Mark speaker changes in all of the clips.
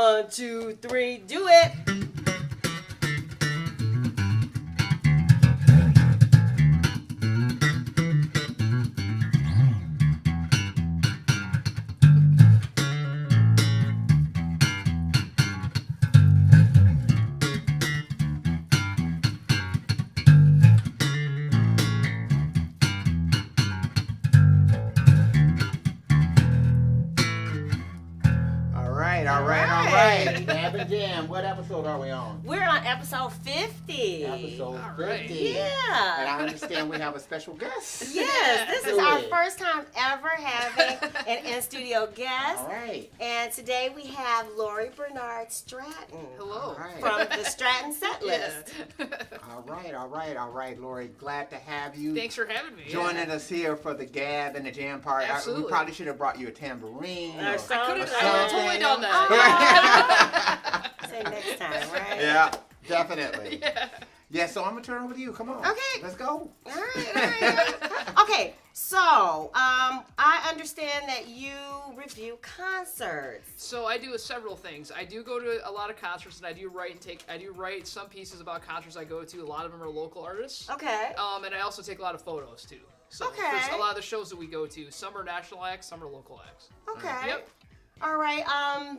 Speaker 1: 1, 2, 3, do it.
Speaker 2: All right. Gab and Jam. What episode are we on?
Speaker 1: We're on episode 50.
Speaker 2: Episode 50.
Speaker 3: Right.
Speaker 1: Yeah.
Speaker 2: And I understand we have a special guest.
Speaker 1: Yes, this is our first time ever having an in-studio guest.
Speaker 2: All right.
Speaker 1: And today we have Lori Bernard Stratton.
Speaker 3: Hello.
Speaker 2: All right.
Speaker 1: From the Stratton Setlist.
Speaker 2: All right, Lori. Glad to have you.
Speaker 3: Thanks for having me.
Speaker 2: Joining us here for the Gab and the Jam part.
Speaker 3: Absolutely.
Speaker 2: We probably should have brought you a tambourine.
Speaker 1: Or
Speaker 3: I
Speaker 1: something.
Speaker 3: would have totally done that.
Speaker 1: Say next time, right?
Speaker 2: Yeah, definitely.
Speaker 3: Yeah.
Speaker 2: So I'm going to turn it over to you. Come on.
Speaker 1: Okay.
Speaker 2: Let's go.
Speaker 1: All right. Okay, so I understand that you review concerts.
Speaker 3: So I do several things. I do go to a lot of concerts, and I do write some pieces about concerts I go to. A lot of them are local artists.
Speaker 1: Okay.
Speaker 3: And I also take a lot of photos too. So
Speaker 1: Okay.
Speaker 3: there's a lot of the shows that we go to. Some are national acts, some are local acts.
Speaker 1: Okay.
Speaker 3: Yep.
Speaker 1: All right.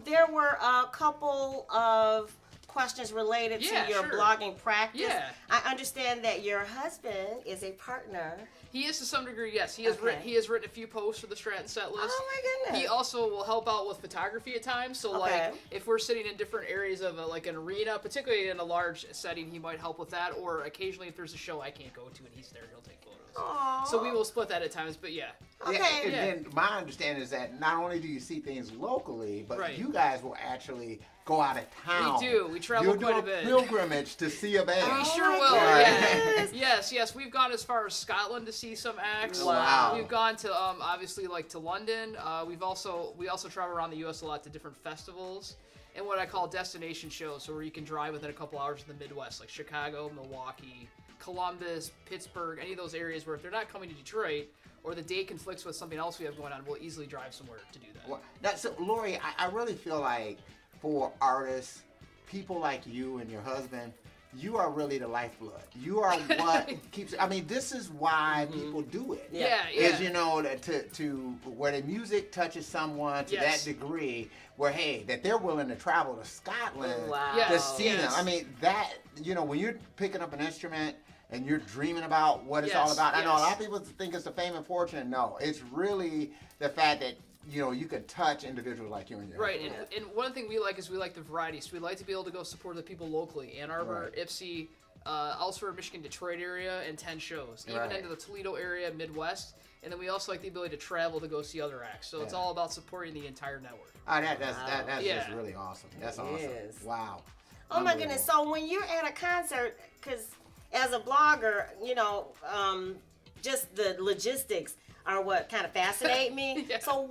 Speaker 1: There were a couple of questions related to your
Speaker 3: sure.
Speaker 1: blogging practice.
Speaker 3: Yeah.
Speaker 1: I understand that your husband is a partner.
Speaker 3: He is to some degree, yes. He has written a few posts for the Stratton Setlist.
Speaker 1: Oh my goodness.
Speaker 3: He also will help out with photography at times. So like if we're sitting in different areas of like an arena, particularly in a large setting, he might help with that. Or occasionally if there's a show I can't go to and he's there, he'll take photos.
Speaker 1: Aww.
Speaker 3: So we will split that at times, but yeah.
Speaker 1: Okay.
Speaker 2: And then my understanding is that not only do you see things locally, but
Speaker 3: Right.
Speaker 2: you guys will actually go out of town.
Speaker 3: We do. We travel quite a bit.
Speaker 2: Pilgrimage to see a band.
Speaker 3: We sure
Speaker 1: my
Speaker 3: will.
Speaker 1: goodness.
Speaker 3: Yeah. Yes. We've gone as far as Scotland to see some acts.
Speaker 2: Wow.
Speaker 3: We've gone to obviously like to London. We also travel around the U.S. a lot to different festivals and what I call destination shows, so where you can drive within a couple hours in the Midwest, like Chicago, Milwaukee, Columbus, Pittsburgh, any of those areas where if they're not coming to Detroit or the date conflicts with something else we have going on, we'll easily drive somewhere to do that.
Speaker 2: Well, so, Lori, I really feel like for artists, people like you and your husband, you are really the lifeblood. You are what keeps. I mean, this is why people do it.
Speaker 3: Yeah.
Speaker 2: Is to where the music touches someone to
Speaker 3: Yes.
Speaker 2: that degree, where that they're willing to travel to Scotland
Speaker 1: Wow.
Speaker 2: to see them.
Speaker 3: Yes.
Speaker 2: I mean, that when you're picking up an instrument and you're dreaming about what it's all
Speaker 3: Yes,
Speaker 2: about. I know a
Speaker 3: yes.
Speaker 2: lot of people think it's the fame and fortune. No, it's really the fact that you could touch individuals like you and your
Speaker 3: Right,
Speaker 2: husband.
Speaker 3: and one thing we like is we like the variety. So we like to be able to go support the people locally. Ann Arbor,
Speaker 2: Right.
Speaker 3: Ipsy, Ellsworth, Michigan, Detroit area, and 10 shows. Even
Speaker 2: Right.
Speaker 3: into the Toledo area, Midwest. And then we also like the ability to travel to go see other acts. So it's
Speaker 2: Yeah.
Speaker 3: all about supporting the entire network.
Speaker 2: That's
Speaker 3: Yeah.
Speaker 2: just really awesome. That's
Speaker 1: It
Speaker 2: awesome.
Speaker 1: is.
Speaker 2: Wow.
Speaker 1: Oh my goodness. So when you're at a concert, because as a blogger, just the logistics are what kind of fascinate me.
Speaker 3: Yeah.
Speaker 1: So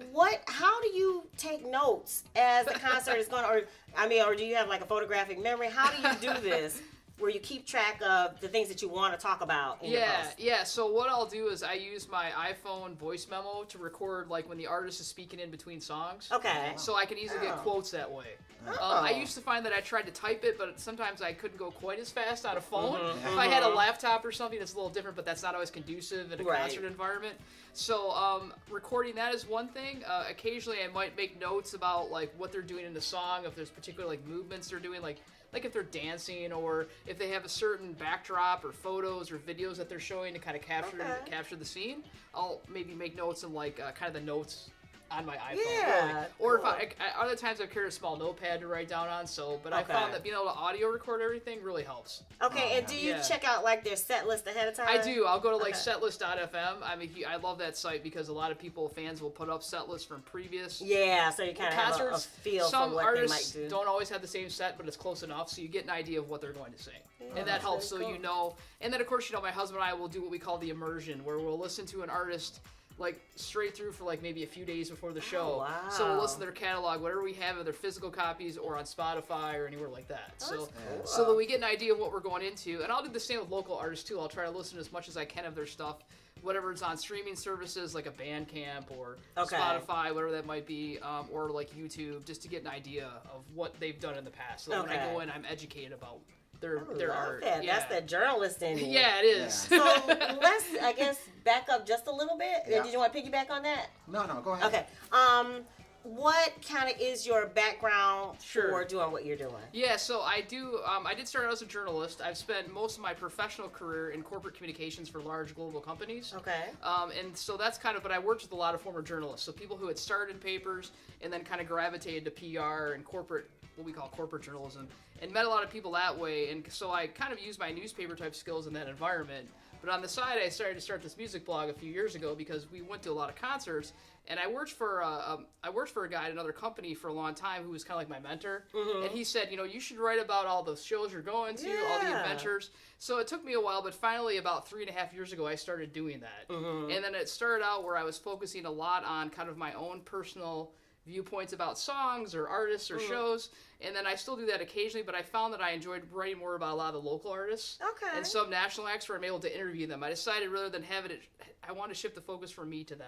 Speaker 1: how do you take notes as the concert is going, or do you have like a photographic memory? How do you do this where you keep track of the things that you want to talk about in your post?
Speaker 3: Yeah. So what I'll do is I use my iPhone voice memo to record like when the artist is speaking in between songs.
Speaker 1: Okay.
Speaker 3: So I can easily get quotes that way.
Speaker 1: Oh.
Speaker 3: I used to find that I tried to type it, but sometimes I couldn't go quite as fast on a phone.
Speaker 1: Mm-hmm.
Speaker 3: If I had a laptop or something, it's a little different, but that's not always conducive in a
Speaker 1: Right.
Speaker 3: concert environment. So recording that is one thing. Occasionally I might make notes about like what they're doing in the song, if there's particular like movements they're doing, like if they're dancing or if they have a certain backdrop or photos or videos that they're showing to kind of capture the scene. I'll maybe make notes in like kind of the notes on my iPhone.
Speaker 1: Yeah,
Speaker 3: Or
Speaker 1: cool.
Speaker 3: if other times I've carried a small notepad to write down on. But I found that being able to audio record everything really helps.
Speaker 1: Okay, and do you check out like their set list ahead of time?
Speaker 3: I do. I'll go to like setlist.fm. I love that site because a lot of fans will put up set lists from previous
Speaker 1: Yeah, so you kind of have a
Speaker 3: concerts.
Speaker 1: feel
Speaker 3: Some
Speaker 1: for what
Speaker 3: artists
Speaker 1: they might do.
Speaker 3: don't always have the same set, but it's close enough, so you get an idea of what they're going to sing. And that helps
Speaker 1: very
Speaker 3: so
Speaker 1: cool.
Speaker 3: you know. And then, of course, my husband and I will do what we call the immersion, where we'll listen to an artist like straight through for like maybe a few days before the show.
Speaker 1: Oh, wow.
Speaker 3: So we'll listen to their catalog, whatever we have, either physical copies or on Spotify or anywhere like that. So that we get an idea of what we're going into. And I'll do the same with local artists too. I'll try to listen as much as I can of their stuff, whatever it's on streaming services like a Bandcamp or Spotify, whatever that might be, or like YouTube, just to get an idea of what they've done in the past. So that when I go in, I'm educated about their art.
Speaker 1: That.
Speaker 3: Yeah.
Speaker 1: That's the journalist in you.
Speaker 3: Yeah, it is.
Speaker 1: Yeah. So let's, I guess, back up just a little bit.
Speaker 2: Yeah.
Speaker 1: Did you want to piggyback on that?
Speaker 2: No, go ahead.
Speaker 1: Okay. What kind of is your background for doing what you're doing?
Speaker 3: Yeah, so I do. I did start out as a journalist. I've spent most of my professional career in corporate communications for large global companies.
Speaker 1: Okay.
Speaker 3: And so that's kind of, but I worked with a lot of former journalists. So people who had started in papers and then kind of gravitated to PR and corporate, what we call corporate journalism, and met a lot of people that way. And so I kind of used my newspaper type skills in that environment. But on the side, I started to start this music blog a few years ago because we went to a lot of concerts, and I worked for a guy at another company for a long time who was kind of like my mentor. Mm-hmm. And he said, you should write about all the shows you're going to, all the adventures. So it took me a while, but finally about 3.5 years ago, I started doing that. Mm-hmm. And then it started out where I was focusing a lot on kind of my own personal viewpoints about songs or artists or shows, and then I still do that occasionally, but I found that I enjoyed writing more about a lot of the local artists and some national acts where I'm able to interview them. I decided rather than having it, I want to shift the focus from me to them.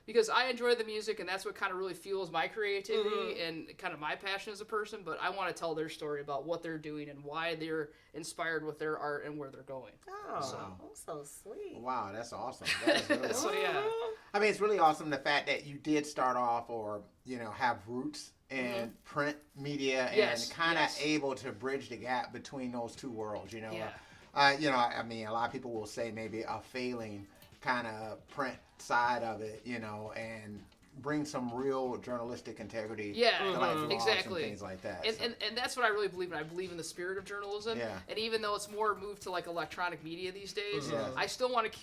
Speaker 3: Because I enjoy the music, and that's what kind of really fuels my creativity and kind of my passion as a person, but I want to tell their story about what they're doing and why they're inspired with their art and where they're going.
Speaker 1: So sweet.
Speaker 2: Wow, that's awesome. That is really
Speaker 3: So yeah.
Speaker 2: I mean, it's really awesome the fact that you did start off or, have roots in print media and kind of able to bridge the gap between those two worlds,
Speaker 3: Yeah.
Speaker 2: I mean, a lot of people will say maybe a failing kind of print side of it, and bring some real journalistic integrity to like
Speaker 3: exactly.
Speaker 2: and things like that.
Speaker 3: And that's what I really believe in. I believe in the spirit of journalism. Yeah. And even though it's more moved to like electronic media these days, I still like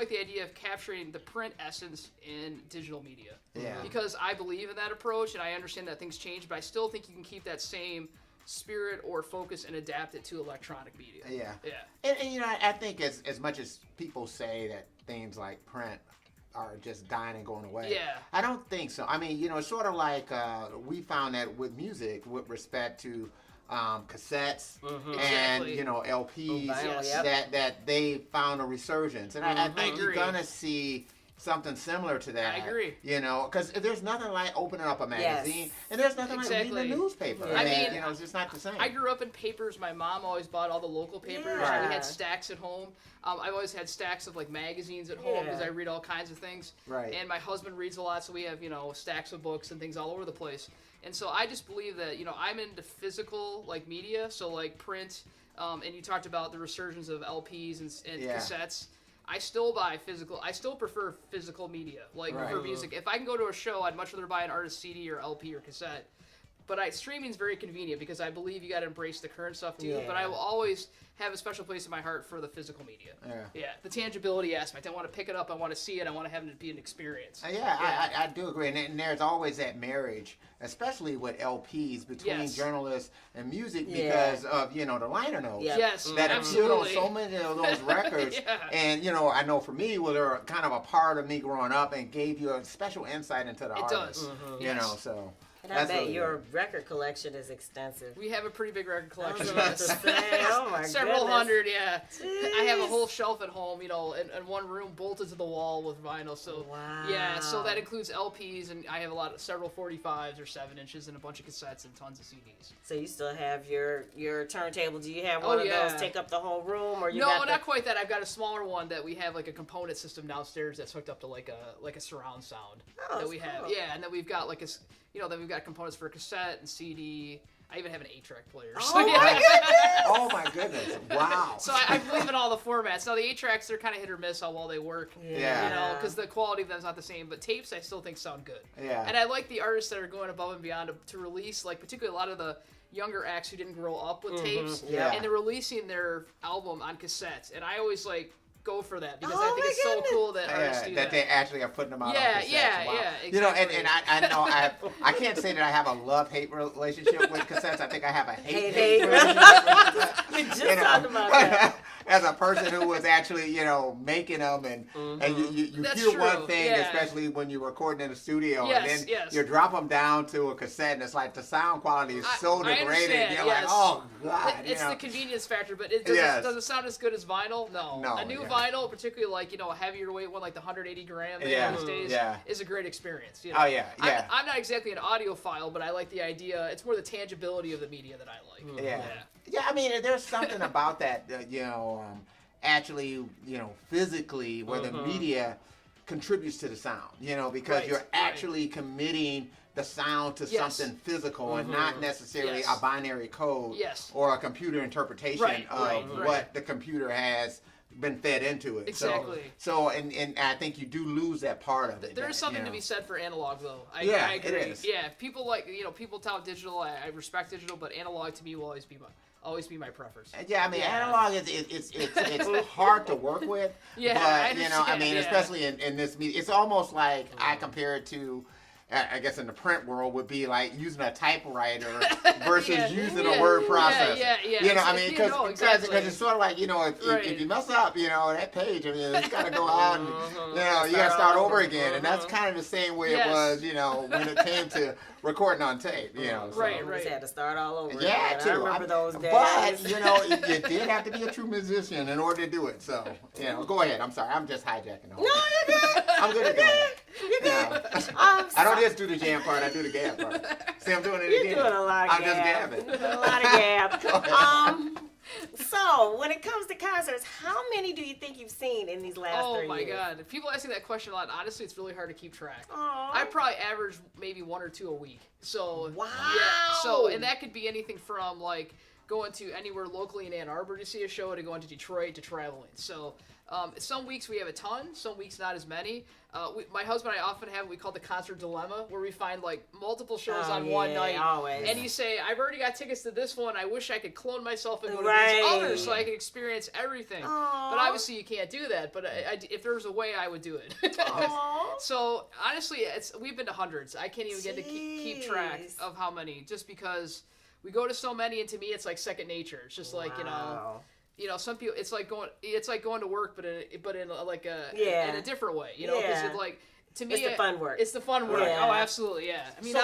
Speaker 3: the idea of capturing the print essence in digital media. Yeah. Because I believe in that approach, and I understand that things change, but I still think you can keep that same spirit or focus and adapt it to electronic media.
Speaker 2: Yeah. Yeah. And I think as much as people say that things like print are just dying and going away.
Speaker 3: Yeah.
Speaker 2: I don't think so. I mean, it's sort of like we found that with music with respect to cassettes and LPs that they found a resurgence, and I think you're gonna see something similar to that.
Speaker 3: I agree.
Speaker 2: Because there's nothing like opening up a magazine, and there's nothing like reading a newspaper.
Speaker 3: Yeah. I mean,
Speaker 2: it's just not the same.
Speaker 3: I grew up in papers. My mom always bought all the local papers. Yeah. We had stacks at home. I've always had stacks of like magazines at home because I read all kinds of things. Right. And my husband reads a lot, so we have stacks of books and things all over the place. And so I just believe that I'm into physical like media, so like print. And you talked about the resurgence of LPs and cassettes. I still buy physical. I still prefer physical media, like for music. If I can go to a show, I'd much rather buy an artist CD or LP or cassette. But streaming's very convenient because I believe you got to embrace the current stuff too. Yeah. But I will always have a special place in my heart for the physical media. Yeah, the tangibility aspect. I want to pick it up. I want to see it. I want to have it be an experience.
Speaker 2: I do agree. And there's always that marriage, especially with LPs, between journalists and music because of, the liner notes.
Speaker 3: Yes,
Speaker 2: that appeared on so many of those records. And, I know for me, they're kind of a part of me growing up and gave you a special insight into the artist. It does. So...
Speaker 1: And I bet your record collection is extensive.
Speaker 3: We have a pretty big record collection.
Speaker 1: Oh my
Speaker 3: Several hundred, yeah. Jeez. I have a whole shelf at home, in one room bolted to the wall with vinyl. So yeah, so that includes LPs, and I have several 45s or 7 inches and a bunch of cassettes and tons of CDs.
Speaker 1: So you still have your turntable? Do you have one of those take up the whole room, or
Speaker 3: not quite that. I've got a smaller one that we have like a component system downstairs that's hooked up to like a surround sound that we have. Yeah, and then we've got like then we've got components for a cassette and CD. I even have an 8-track player.
Speaker 2: Oh my goodness! Wow.
Speaker 3: So I believe in all the formats. Now the 8-tracks, they're kind of hit or miss how well they work. Yeah. Because the quality of them is not the same. But tapes, I still think sound good. Yeah. And I like the artists that are going above and beyond to release, like particularly a lot of the younger acts who didn't grow up with tapes. Yeah. And they're releasing their album on cassettes. And I always go for that because I think it's so cool that artists do that.
Speaker 2: They actually are putting them out on cassettes.
Speaker 3: Yeah, exactly.
Speaker 2: And I know I can't say that I have a love-hate relationship with cassettes. I think I have a hate relationship with cassettes.
Speaker 1: We just talked about that.
Speaker 2: as a person who was actually, making them, and you
Speaker 3: That's
Speaker 2: hear
Speaker 3: true.
Speaker 2: one thing,
Speaker 3: Yeah.
Speaker 2: especially when you're recording in the studio,
Speaker 3: Yes,
Speaker 2: and then
Speaker 3: yes.
Speaker 2: you drop them down to a cassette, and it's like the sound quality is so
Speaker 3: I
Speaker 2: degraded.
Speaker 3: understand,
Speaker 2: You're
Speaker 3: yes.
Speaker 2: like, oh God.
Speaker 3: It's the convenience factor, but
Speaker 2: Yes.
Speaker 3: does it sound as good as vinyl? No.
Speaker 2: No,
Speaker 3: A new
Speaker 2: yeah.
Speaker 3: vinyl, particularly like, a heavier weight one, like the 180 gram these days, is a great experience.
Speaker 2: Oh, yeah, yeah.
Speaker 3: I'm not exactly an audiophile, but I like the idea. It's more the tangibility of the media that I like.
Speaker 2: Yeah, I mean, there's something about that, actually, physically, where the media contributes to the sound, because
Speaker 3: Right,
Speaker 2: you're actually committing the sound to something physical and not necessarily a binary code or a computer interpretation of what the computer has been fed into it.
Speaker 3: Exactly.
Speaker 2: So and I think you do lose that part of it.
Speaker 3: There is something to be said for analog, though. I agree.
Speaker 2: It is.
Speaker 3: Yeah, people people tout digital. I respect digital, but analog to me will always be my preference.
Speaker 2: Yeah, I mean, analog it's hard to work with.
Speaker 3: Yeah,
Speaker 2: but
Speaker 3: I mean,
Speaker 2: especially in this media, it's almost like I compare it to. I guess in the print world would be like using a typewriter versus using a word processor.
Speaker 3: Yeah.
Speaker 2: I mean, because it's sort of like, if you mess up, that page, I mean, it's got to go out and, you got to start over again. And that's kind of the same way it was, when it came to recording on tape, So.
Speaker 3: Right.
Speaker 1: You just had to start all over.
Speaker 2: Yeah,
Speaker 1: again.
Speaker 2: too.
Speaker 1: I remember those days.
Speaker 2: But, you did have to be a true musician in order to do it. So, go ahead. I'm sorry. I'm just hijacking.
Speaker 1: No, you're good.
Speaker 2: I'm good at doing it.
Speaker 1: You're good.
Speaker 2: I don't just do the jam part, I do the gab part. See, I'm doing it again.
Speaker 1: You're doing a lot of
Speaker 2: I'm just gabbing.
Speaker 1: You're doing a lot of gab. So, when it comes to concerts, how many do you think you've seen in these last 3 years?
Speaker 3: Oh my God! People ask me that question a lot. Honestly, it's really hard to keep track.
Speaker 1: Aww.
Speaker 3: I probably average maybe 1 or 2 a week. So
Speaker 1: wow.
Speaker 3: Yeah. So and that could be anything from like going to anywhere locally in Ann Arbor to see a show to going to Detroit to traveling. So. Some weeks we have a ton, some weeks not as many. My husband and I often have what we call the concert dilemma, where we find like multiple shows on one night.
Speaker 1: Always.
Speaker 3: And you say, I've already got tickets to this one, I wish I could clone myself and go to
Speaker 1: Right.
Speaker 3: these others so I could experience everything.
Speaker 1: Aww.
Speaker 3: But obviously you can't do that, but if there was a way, I would do it.
Speaker 1: Aww.
Speaker 3: So honestly, we've been to hundreds. I can't even get to keep track of how many, just because we go to so many, and to me it's like second nature. It's just like, some people, it's like going to work, but in a different way, because it's like, to me,
Speaker 1: it's the fun work.
Speaker 3: It's the fun work.
Speaker 1: Yeah.
Speaker 3: Oh, absolutely, yeah. I mean,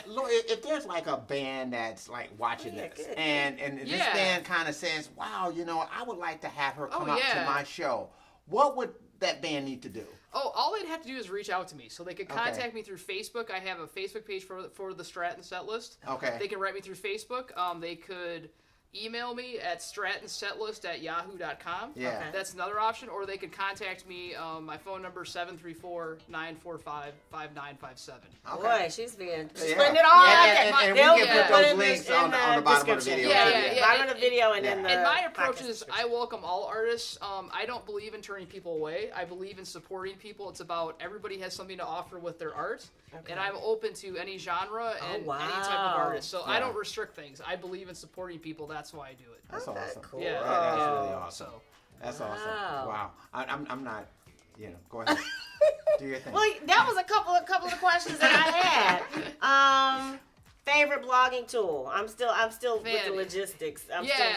Speaker 2: Lord, if there's like a band that's like watching this, and this band kind of says, wow, I would like to have her come out to my show, what would that band need to do?
Speaker 3: Oh, all they'd have to do is reach out to me. So they could contact me through Facebook. I have a Facebook page for the Stratton Setlist.
Speaker 2: Okay.
Speaker 3: They can write me through Facebook. They could email me at strattonsetlist@yahoo.com.
Speaker 2: Yeah. Okay.
Speaker 3: That's another option. Or they could contact me. My phone number is 734-945-5957.
Speaker 1: Boy, she's putting it all
Speaker 2: and we can put those links on the bottom of the video.
Speaker 3: Yeah.
Speaker 1: Bottom of the video and then the
Speaker 3: And my approach is I welcome all artists. I don't believe in turning people away. I believe in supporting people. It's about everybody has something to offer with their art. And I'm open to any genre and any type of artist. So I don't restrict things. I believe in supporting people. That's why I do it.
Speaker 2: That's awesome.
Speaker 1: Cool.
Speaker 3: Yeah.
Speaker 2: That's really awesome.
Speaker 3: So.
Speaker 2: That's awesome. Wow. I'm not, go ahead. Do your thing.
Speaker 1: Well, that was a couple of the questions that I had. Favorite blogging tool? I'm still with the logistics.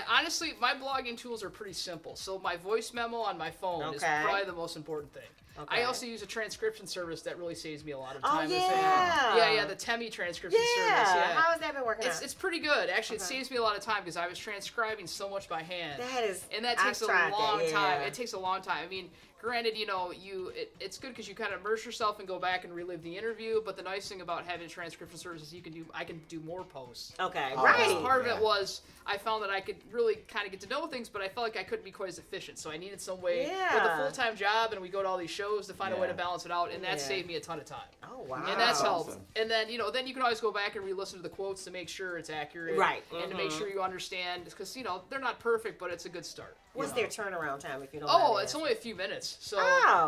Speaker 3: Honestly, my blogging tools are pretty simple. So my voice memo on my phone is probably the most important thing. Okay. I also use a transcription service that really saves me a lot of time.
Speaker 1: Oh, yeah.
Speaker 3: The Temi transcription service. Yeah.
Speaker 1: How has that been working out?
Speaker 3: It's pretty good. Actually, it saves me a lot of time because I was transcribing so much by hand. That takes a long time. It takes a long time. I mean, granted, it's good because you kind of immerse yourself and go back and relive the interview. But the nice thing about having a transcription service is I can do more posts.
Speaker 1: Okay,
Speaker 3: right. Part of it was I found that I could really kind of get to know things, but I felt like I couldn't be quite as efficient. So I needed some way with a full-time job, and we go to all these shows to find a way to balance it out, and that saved me a ton of time.
Speaker 1: Oh wow!
Speaker 3: And that's helped. Awesome. And then then you can always go back and re-listen to the quotes to make sure it's accurate,
Speaker 1: right?
Speaker 3: And to make sure you understand, because they're not perfect, but it's a good start.
Speaker 1: What's their turnaround time if you don't?
Speaker 3: Oh, it's only a few minutes. So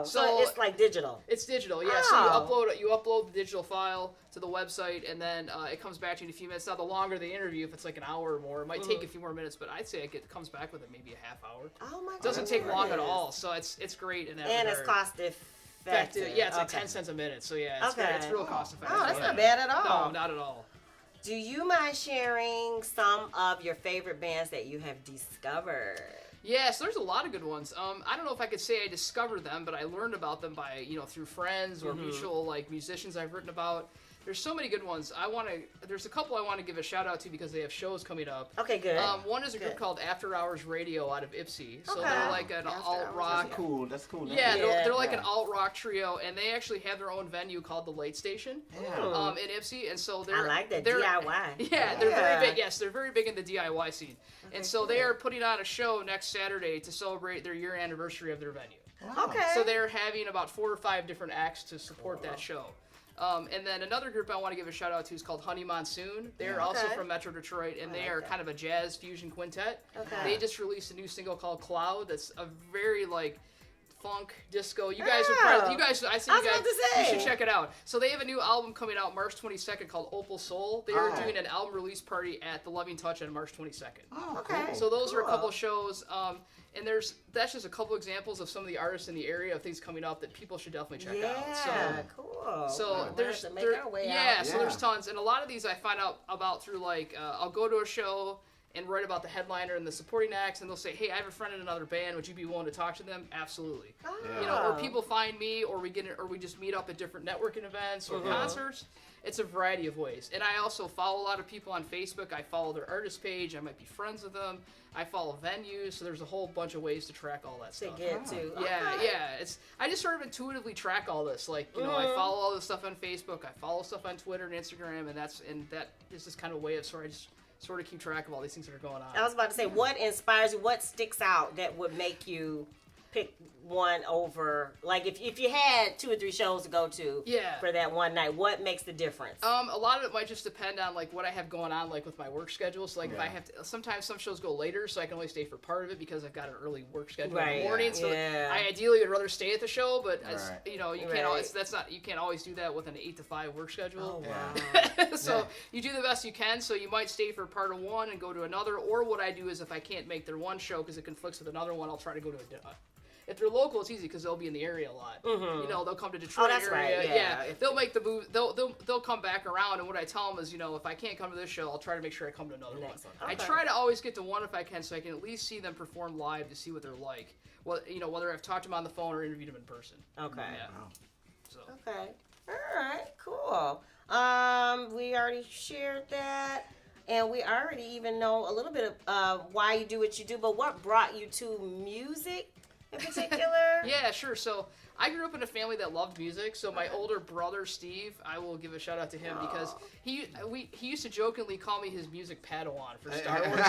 Speaker 1: it's like digital.
Speaker 3: It's digital, yeah. So you upload the digital file to the website, and then it comes back to you in a few minutes. Now, the longer the interview, if it's like an hour or more, it might take a few more minutes, but I'd say it comes back with maybe a half hour.
Speaker 1: Oh my god!
Speaker 3: Doesn't take long at all, so it's great in that regard.
Speaker 1: And it's cost effective.
Speaker 3: Yeah, it's like 10 cents a minute, so yeah, it's real cost effective.
Speaker 1: Oh, that's not bad at all.
Speaker 3: No, not at all.
Speaker 1: Do you mind sharing some of your favorite bands that you have discovered?
Speaker 3: Yeah, so there's a lot of good ones. I don't know if I could say I discovered them, but I learned about them by, through friends or mutual, like, musicians I've written about. There's so many good ones. There's a couple I want to give a shout out to because they have shows coming up.
Speaker 1: Okay, good.
Speaker 3: One is a group called After Hours Radio out of Ypsi. So they're like an alt rock.
Speaker 2: That's cool.
Speaker 3: Yeah, they're like an alt rock trio, and they actually have their own venue called the Late Station.
Speaker 2: Yeah.
Speaker 3: In Ypsi, and so
Speaker 1: I like that DIY.
Speaker 3: Yeah, they're very big. Yes, they're very big in the DIY scene, and so they are putting on a show next Saturday to celebrate their year anniversary of their venue.
Speaker 2: Wow.
Speaker 1: Okay.
Speaker 3: So they're having about 4 or 5 different acts to support that show. And then another group I want to give a shout out to is called Honey Monsoon. They're also from Metro Detroit, and they are kind of a jazz fusion quintet.
Speaker 1: Okay.
Speaker 3: They just released a new single called Cloud. That's a very like funk disco. You guys you should check it out. So they have a new album coming out March 22nd called Opal Soul. They are doing an album release party at the Loving Touch on March 22nd.
Speaker 2: Oh,
Speaker 1: okay.
Speaker 2: cool.
Speaker 3: So those are a couple shows. And that's just a couple examples of some of the artists in the area of things coming up that people should definitely check out.
Speaker 1: Yeah, cool.
Speaker 3: So there's
Speaker 1: to make our way out.
Speaker 3: so there's tons, and a lot of these I find out about through like I'll go to a show and write about the headliner and the supporting acts, and they'll say, "Hey, I have a friend in another band. Would you be willing to talk to them?" Absolutely.
Speaker 1: Oh.
Speaker 3: Or people find me, or we just meet up at different networking events or concerts. It's a variety of ways. And I also follow a lot of people on Facebook. I follow their artist page. I might be friends with them. I follow venues. So there's a whole bunch of ways to track all that stuff.
Speaker 1: To get to.
Speaker 3: Yeah. I just sort of intuitively track all this. Like, I follow all this stuff on Facebook. I follow stuff on Twitter and Instagram, and that is just kind of a way of sort of keep track of all these things that are going on.
Speaker 1: I was about to say, what inspires you? What sticks out that would make you pick one over? Like, if you had 2 or 3 shows to go to for that one night, what makes the difference?
Speaker 3: A lot of it might just depend on like what I have going on, like with my work schedule. So like if I have to, sometimes some shows go later, so I can only stay for part of it because I've got an early work schedule in the morning. So I ideally would rather stay at the show, but as, you can't always, you can't always do that with an 8 to 5 work schedule.
Speaker 1: Oh, wow.
Speaker 3: So you do the best you can. So you might stay for part of one and go to another, or what I do is if I can't make their one show because it conflicts with another one, I'll try to go to if they're local, it's easy because they'll be in the area a lot. They'll come to Detroit area.
Speaker 1: Right.
Speaker 3: Yeah. They'll make the move. They'll come back around, and what I tell them is, if I can't come to this show, I'll try to make sure I come to another one.
Speaker 1: Okay.
Speaker 3: I try to always get to one if I can, so I can at least see them perform live to see what they're like. Well, whether I've talked to them on the phone or interviewed them in person.
Speaker 1: Okay.
Speaker 3: Yeah.
Speaker 2: Wow.
Speaker 3: So.
Speaker 1: Okay. All right. Cool. We already shared that. And we already even know a little bit of why you do what you do, but what brought you to music in particular?
Speaker 3: Yeah, sure. So I grew up in a family that loved music. So my older brother Steve, I will give a shout out to him because he used to jokingly call me his music Padawan for Star Wars.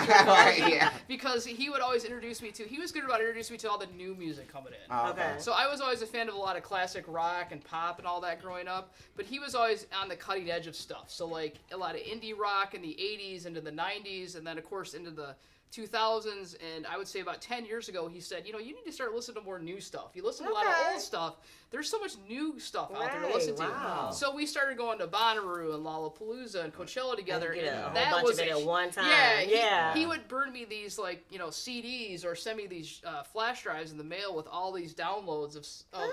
Speaker 3: Because he would always introduce me to. He was good about introducing me to all the new music coming in.
Speaker 1: Okay.
Speaker 3: So I was always a fan of a lot of classic rock and pop and all that growing up. But he was always on the cutting edge of stuff. So like a lot of indie rock in the 80s into the 90s, and then of course into the 2000s, and I would say about 10 years ago, he said, you need to start listening to more new stuff. You listen to a lot of old stuff. There's so much new stuff out there to listen to. So we started going to Bonnaroo and Lollapalooza and Coachella together.
Speaker 1: And
Speaker 3: and
Speaker 1: that whole bunch of it at one time.
Speaker 3: He would burn me these CDs or send me these flash drives in the mail with all these downloads of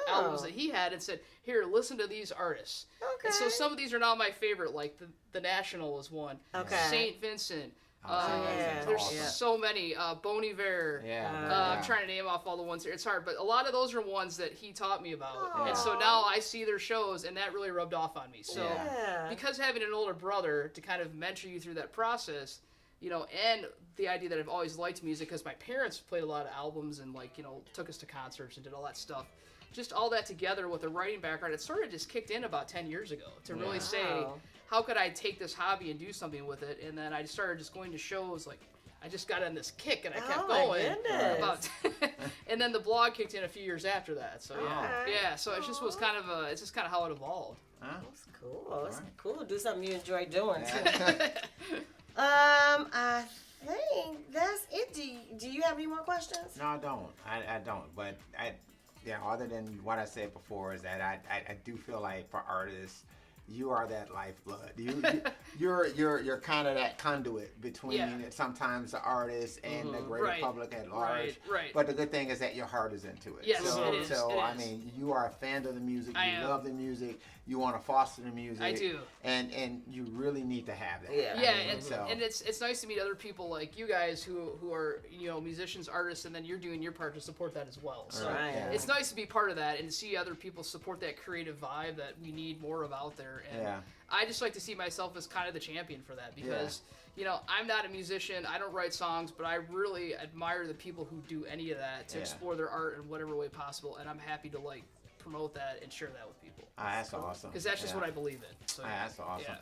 Speaker 3: albums that he had and said, here, listen to these artists.
Speaker 1: Okay.
Speaker 3: And so some of these are now my favorite, like the National was one.
Speaker 1: Okay.
Speaker 3: St. Vincent.
Speaker 1: There's
Speaker 3: so many. Bon Iver. I'm trying to name off all the ones here. It's hard, but a lot of those are ones that he taught me about. And so now I see their shows, and that really rubbed off on me. So because having an older brother to kind of mentor you through that process, and the idea that I've always liked music because my parents played a lot of albums and took us to concerts and did all that stuff. Just all that together with a writing background, it sort of just kicked in about 10 years ago to really say, how could I take this hobby and do something with it? And then I started just going to shows. Like, I just got on this kick, and I kept going. And then the blog kicked in a few years after that. So So it just was kind of it's just kind of how it evolved.
Speaker 1: That's cool. It's cool to do something you enjoy doing. I think that's it. Do you have any more questions?
Speaker 2: No, I don't. I don't. But other than what I said before, is that I do feel like for artists, you are that lifeblood. You're kind of that conduit between sometimes the artist and the greater public at large.
Speaker 3: Right.
Speaker 2: But the good thing is that your heart is into it.
Speaker 3: Yes,
Speaker 2: so,
Speaker 3: it is.
Speaker 2: So
Speaker 3: it
Speaker 2: I
Speaker 3: is.
Speaker 2: mean, you are a fan of the music. You love the music. You want to foster the music.
Speaker 3: I do.
Speaker 2: And you really need to have that.
Speaker 1: Yeah.
Speaker 3: Yeah, and it's nice to meet other people like you guys who are musicians, artists, and then you're doing your part to support that as well. So it's nice to be part of that and see other people support that creative vibe that we need more of out there. And I just like to see myself as kind of the champion for that because I'm not a musician. I don't write songs, but I really admire the people who do any of that to explore their art in whatever way possible, and I'm happy to promote that and share that with people.
Speaker 2: That's awesome.
Speaker 3: Because that's just what I believe in. So,
Speaker 2: that's awesome.
Speaker 3: Yeah.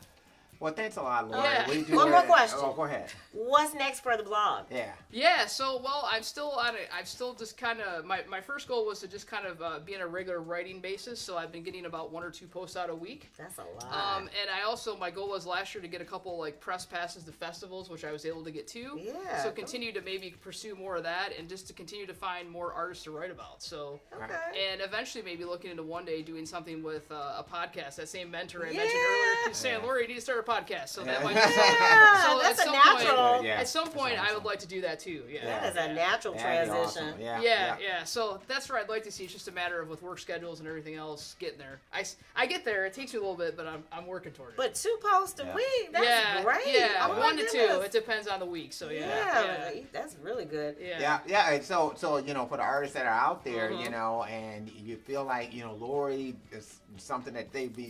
Speaker 2: Well, thanks a lot, Lori.
Speaker 3: Yeah.
Speaker 1: One more question.
Speaker 2: Oh, go ahead.
Speaker 1: What's next for the blog?
Speaker 3: Yeah. So, I'm still on it. I'm still just kind of my first goal was to just kind of be on a regular writing basis. So I've been getting about 1 or 2 posts out a week.
Speaker 1: That's a lot.
Speaker 3: And I also my goal was last year to get a couple press passes to festivals, which I was able to get to.
Speaker 1: Yeah.
Speaker 3: So continue to maybe pursue more of that, and just to continue to find more artists to write about. So.
Speaker 1: Okay.
Speaker 3: And eventually maybe looking into one day doing something with a podcast. That same mentor I mentioned earlier keeps saying, Lori, you need to start a podcast. So that might be
Speaker 1: so
Speaker 3: that's
Speaker 1: a natural.
Speaker 3: At some point, I would like to do that too.
Speaker 1: That is a natural transition.
Speaker 2: Awesome.
Speaker 3: Yeah. So that's where I'd like to see. It's just a matter of with work schedules and everything else getting there. I get there. It takes me a little bit, but I'm working toward it.
Speaker 1: But 2 posts a week. That's great.
Speaker 3: Yeah,
Speaker 1: oh
Speaker 3: 1 to 2. It depends on the week. So
Speaker 1: that's really good.
Speaker 2: Yeah. And so for the artists that are out there, and you feel like Lori is something that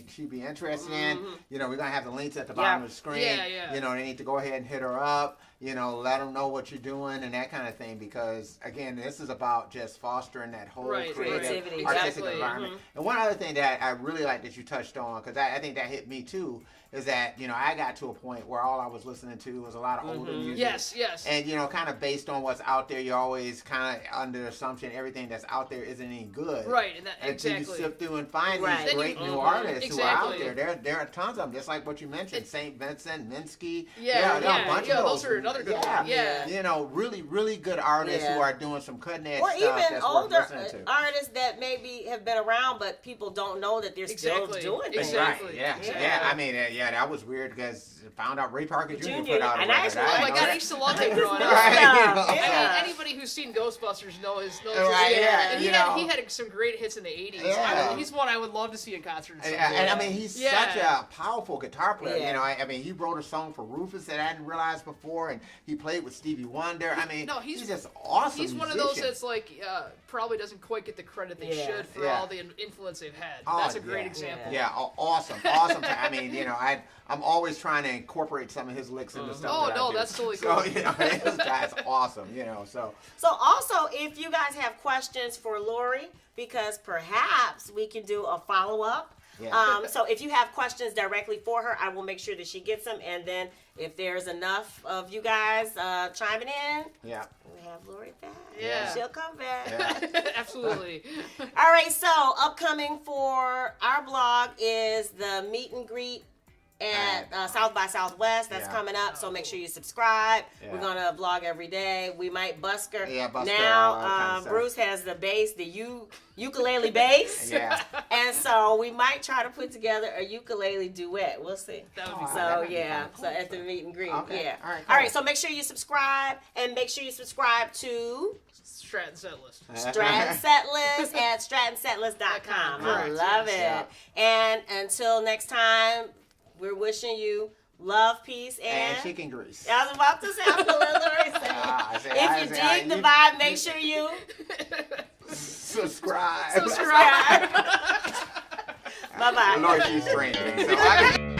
Speaker 2: she'd be interested in. We're gonna have the links at the bottom of the screen. They need to go ahead and hit her up. Let them know what you're doing and that kind of thing, because again, this is about just fostering that whole creative, artistic environment. And one other thing that I really like that you touched on, because I think that hit me too, is that I got to a point where all I was listening to was a lot of older music.
Speaker 3: Yes.
Speaker 2: And kind of based on what's out there, you're always kind of under the assumption everything that's out there isn't any good.
Speaker 3: Right, and
Speaker 2: until you sift through and find these great new artists who are out there. There are tons of them, just like what you mentioned, St. Vincent, Minsky. There are a bunch of those.
Speaker 3: Those are another good one. Yeah.
Speaker 2: Really, really good artists who are doing some cutting edge stuff.
Speaker 1: Or even
Speaker 2: that's
Speaker 1: older
Speaker 2: worth listening to.
Speaker 1: artists that maybe have been around, but people don't know that they're still doing things.
Speaker 3: Exactly.
Speaker 2: Right. Yeah. I mean, that was weird because I found out Ray Parker Jr. put out a
Speaker 1: and
Speaker 2: record.
Speaker 3: Oh my God, I used to love him growing up. Anybody who's seen Ghostbusters knows his And he had some great hits in the 80s.
Speaker 2: Yeah.
Speaker 3: He's one I would love to see in concert.
Speaker 2: And I mean, he's such a powerful guitar player. I mean, he wrote a song for Rufus that I hadn't realized before, and he played with Stevie Wonder. I mean, he's just awesome.
Speaker 3: He's one of those that's probably doesn't quite get the credit they should for all the influence they've had. That's a great example.
Speaker 2: Yeah, awesome. I mean, I'm always trying to incorporate some of his licks into stuff.
Speaker 3: Oh no, that's totally cool.
Speaker 2: So this guy's awesome. So
Speaker 1: also, if you guys have questions for Lori, because perhaps we can do a follow-up. So if you have questions directly for her, I will make sure that she gets them. And then if there's enough of you guys chiming in, we have Lori back.
Speaker 3: Yeah.
Speaker 1: She'll come back.
Speaker 3: Yeah. Absolutely.
Speaker 1: All right, so upcoming for our blog is the meet and greet at South by Southwest. That's coming up, so make sure you subscribe. We're gonna vlog every day. We might busker. Now Bruce has the bass, the ukulele bass. And so we might try to put together a ukulele duet. We'll see.
Speaker 3: That would be
Speaker 1: so so at the meet and greet.
Speaker 2: Okay.
Speaker 1: All right, so make sure you subscribe, and make sure you subscribe to
Speaker 3: Stratton Setlist.
Speaker 1: Stratton Setlist at strattonsetlist.com. I love it. And until next time, we're wishing you love, peace, and
Speaker 2: chicken grease.
Speaker 1: I was about to say, I'm going to let Lori say. If you dig the vibe, make sure you
Speaker 2: subscribe.
Speaker 1: Bye-bye.
Speaker 2: Lord, she's screaming.